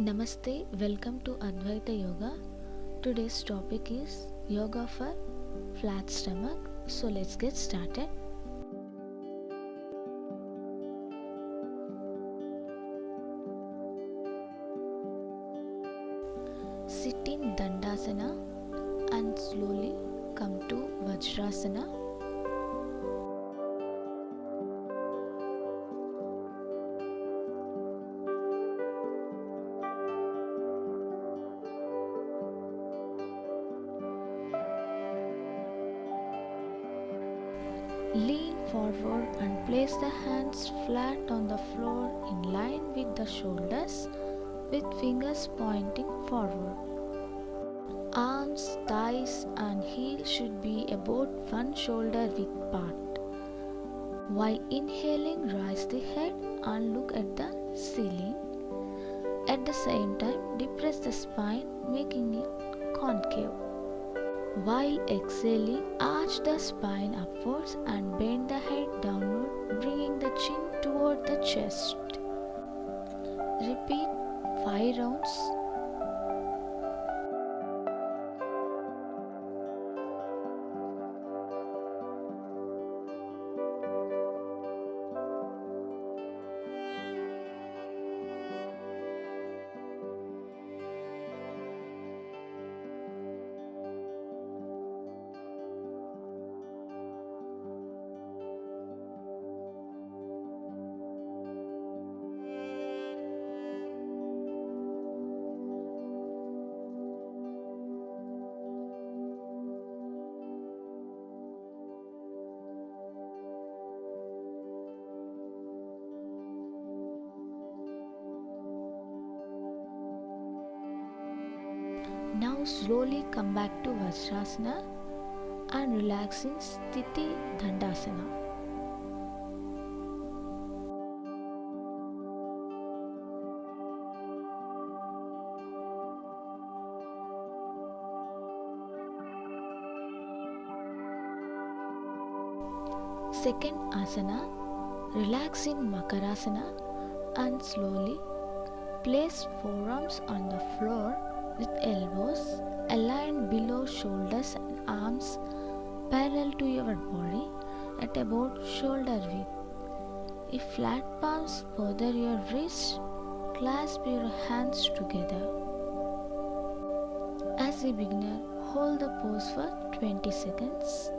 Namaste, welcome to Advaita Yoga. Today's topic is yoga for flat stomach. So let's get started. Sit in Dandasana and slowly come to Vajrasana. Lean forward and place the hands flat on the floor in line with the shoulders with fingers pointing forward. Arms, thighs and heels should be about one shoulder width apart. While inhaling, raise the head and look at the ceiling. At the same time, depress the spine, making it concave. While exhaling, arch the spine upwards and bend the head downward, bringing the chin toward the chest. Repeat 5 rounds. Now slowly come back to Vajrasana and relax in Sthiti Dandasana. Second asana, relax in Makarasana and slowly place forearms on the floor with elbows aligned below shoulders and arms parallel to your body at about shoulder width. If flat palms bother your wrists, clasp your hands together. As a beginner, hold the pose for 20 seconds.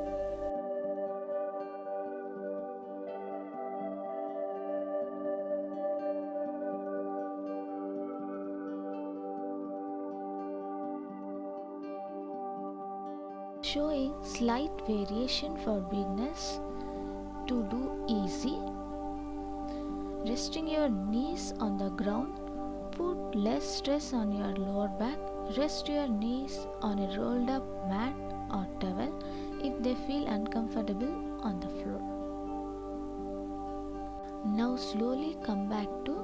Showing slight variation for beginners to do easy. Resting your knees on the ground, put less stress on your lower back. Rest your knees on a rolled up mat or towel if they feel uncomfortable on the floor. Now slowly come back to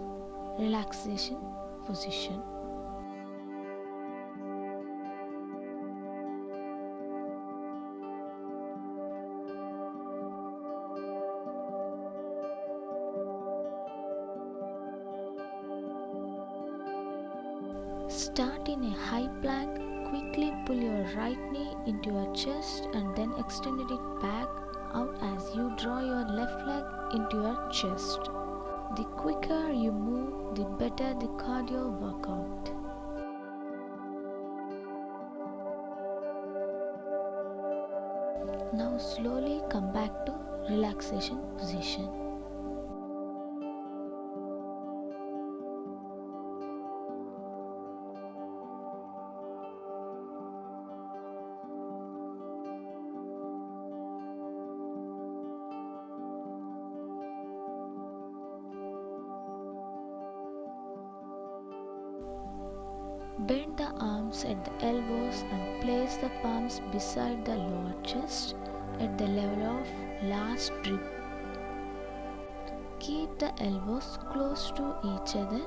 relaxation position. Start in a high plank, quickly pull your right knee into your chest and then extend it back out as you draw your left leg into your chest. The quicker you move, the better the cardio workout. Now slowly come back to relaxation position. Bend the arms at the elbows and place the palms beside the lower chest at the level of last rib. Keep the elbows close to each other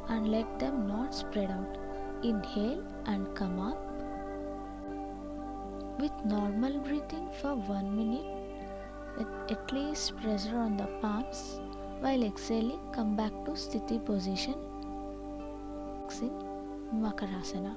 and let them not spread out. Inhale and come up. With normal breathing for 1 minute, with at least pressure on the palms. While exhaling, come back to Sthiti position. relaxing Makarasana.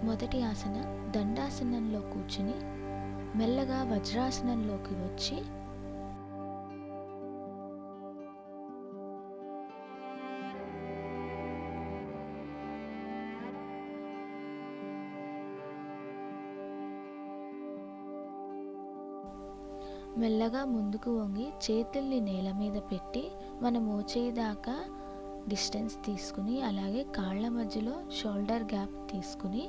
మొదటి ఆసన దండాసనంలో కూర్చుని మెల్లగా వజ్రాసనంలోకి వచ్చి మెల్లగా ముందుకు వంగి చేతుల్ని నేల మీద పెట్టి మన మోచేయి దాకా డిస్టెన్స్ తీసుకుని అలాగే కాళ్ళ మధ్యలో షోల్డర్ గ్యాప్ తీసుకుని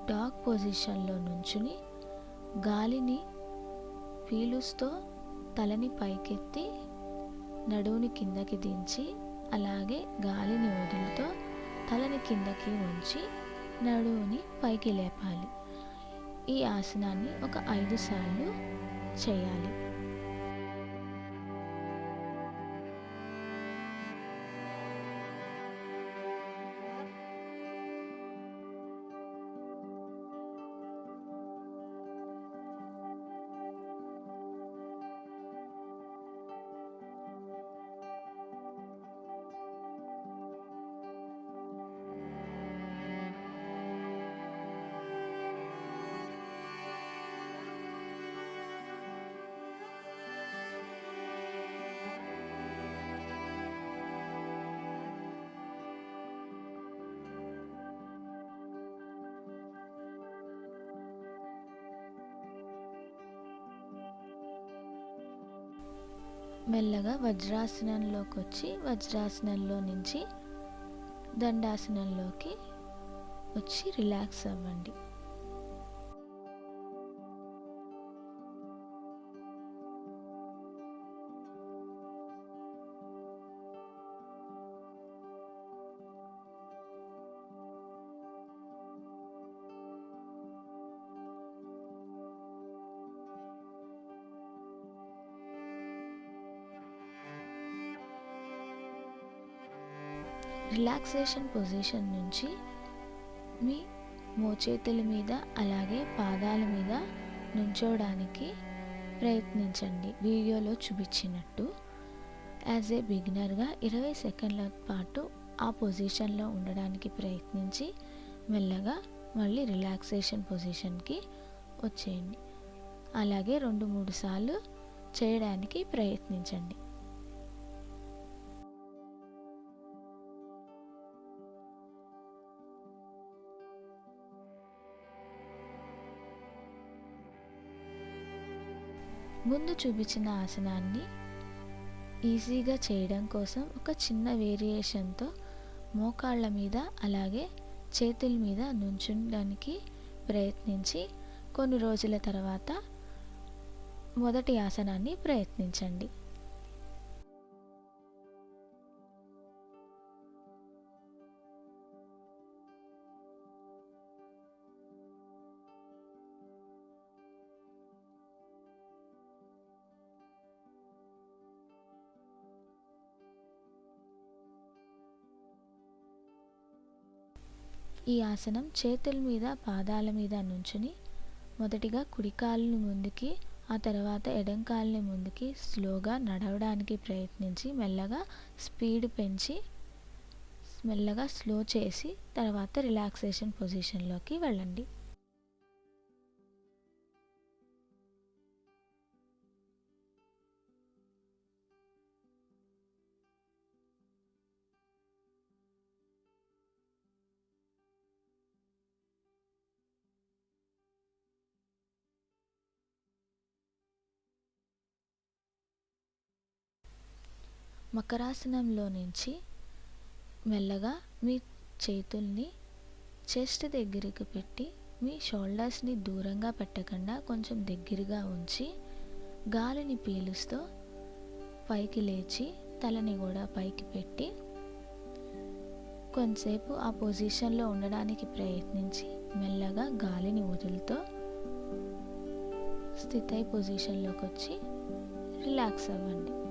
డాగ్ పొజిషన్లో నుంచుని గాలిని పీలుస్తూ తలని పైకెత్తి నడువుని కిందకి దించి అలాగే గాలిని వదులుతూ తలని కిందకి ఉంచి నడువుని పైకి లేపాలి. ఈ ఆసనాన్ని ఒక 5 సార్లు చేయాలి. మెల్లగా వజ్రాసనంలోకి వచ్చి వజ్రాసనంలో నుంచి దండాసనంలోకి వచ్చి రిలాక్స్ అవ్వండి. రిలాక్సేషన్ పొజిషన్ నుంచి మీ మోచేతుల మీద అలాగే పాదాల మీద నుంచోడానికి ప్రయత్నించండి. వీడియోలో చూపించినట్టు యాజ్ ఏ బిగినర్గా 20 సెకండ్ల పాటు ఆ పొజిషన్లో ఉండడానికి ప్రయత్నించి మెల్లగా మళ్ళీ రిలాక్సేషన్ పొజిషన్కి వచ్చేయండి. అలాగే 2-3 సార్లు చేయడానికి ప్రయత్నించండి. ముందు చూపించిన ఆసనాన్ని ఈజీగా చేయడం కోసం ఒక చిన్న వేరియేషన్తో మోకాళ్ళ మీద అలాగే చేతుల మీద నుంచోడానికి ప్రయత్నించి కొన్ని రోజుల తర్వాత మొదటి ఆసనాన్ని ప్రయత్నించండి. ఈ ఆసనం చేతుల మీద పాదాల మీద నుంచుని మొదటిగా కుడి కాలుని ముందుకి ఆ తర్వాత ఎడం కాలుని ముందుకి స్లోగా నడవడానికి ప్రయత్నించి మెల్లగా స్పీడ్ పెంచి మెల్లగా స్లో చేసి తర్వాత రిలాక్సేషన్ పొజిషన్లోకి వెళ్ళండి. మకరాసనంలో నుంచి మెల్లగా మీ చేతుల్ని చెస్ట్ దగ్గరికి పెట్టి మీ షోల్డర్స్ని దూరంగా పెట్టకుండా కొంచెం దగ్గరగా ఉంచి గాలిని పీలుస్తూ పైకి లేచి తలని కూడా పైకి పెట్టి కొంతసేపు ఆ పొజిషన్లో ఉండడానికి ప్రయత్నించి మెల్లగా గాలిని వదులుతూ స్థితై పొజిషన్లోకి వచ్చి రిలాక్స్ అవ్వండి.